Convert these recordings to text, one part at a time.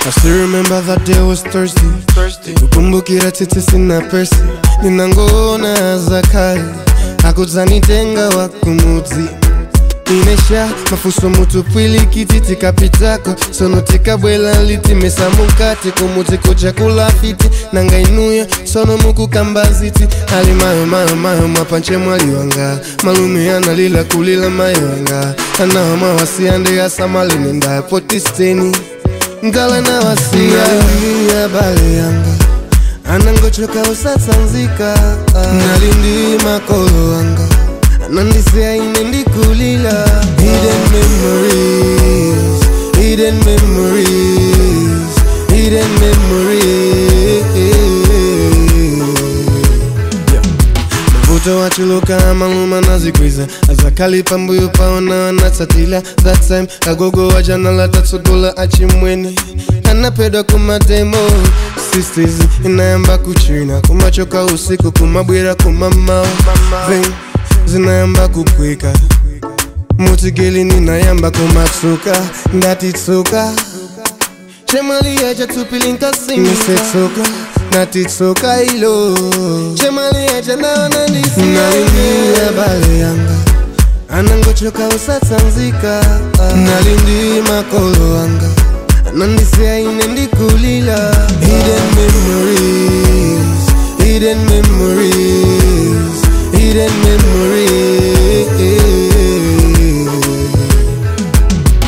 I still remember that day was Thursday. Kukumbukira tete sina persi. Ninangona zakali akuzanitenga wakumudzi. Inesha mafuso mutu pwili kititi kapitako. Sono tika bwela liti mesa mukati. Kumuti koja kula fiti. Nanga inuya sono muku kambaziti. Ali mayo mapanche mwali wanga. Malumi analila kulila mayo wanga. Anahama wasiande ya samalini nda potisteni. Ngala na wasia ya bale yanga. Anangochoka usatsanzika. Nalindi makolo wanga. Nandisia inendi kulila. Hidden memories, hidden memories, hidden memories. Mavuto wachiloka maluma nazikwiza. Azakali pambuyo paona wanatsatila. That time kagogo wajana la tatsogola achimweni. Anapedwa kumademo. Sisters inayamba kuchina. Kumachoka usiku kumabwira kumamao. Zinayamba kukwika. Mutigeli ninayamba kumatsuka. Ndatitsuka. Chemali eja tupilinka singa. Nisetsuka. Natitsuka ilo. Chemali eja naona ndisi. Nalindi ya bale yanga. Anangochoka usatsanzika. Nalindi makolo wanga. Nandisia inendi kulila. Hidden memories, hidden memories, hidden memories.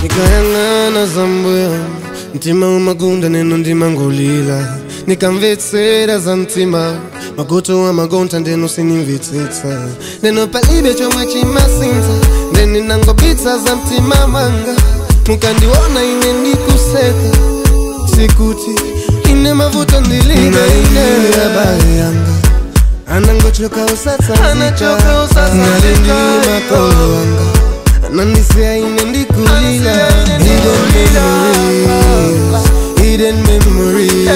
Nikayangana zambuya. Ntima umagunda neno ndima ngulila. Nikamvetsera za ntima. Magoto wa magonta ndeno sinimvetsetsa. Neno palibe chomwe chimasinza. Ndeni nangobitsa za mtima manga. Mukandiwona inendi kuseka. Sikuti ine mavuto ndiliga ine ya bale yanga. Anangochoka usatsanzika. Nalindi makolo wanga. Nandisia inendi kulila. Hidden memories, hidden memories,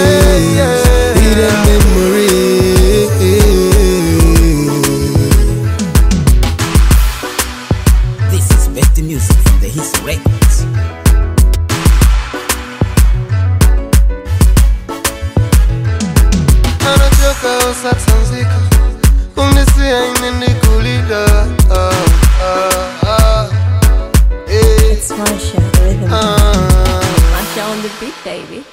hidden memories. This is best music from the Hits Records. Anachoka usatsanzika. Nandisia inendi kulila. It's Marsha, the rhythm. Marsha on the beat, baby.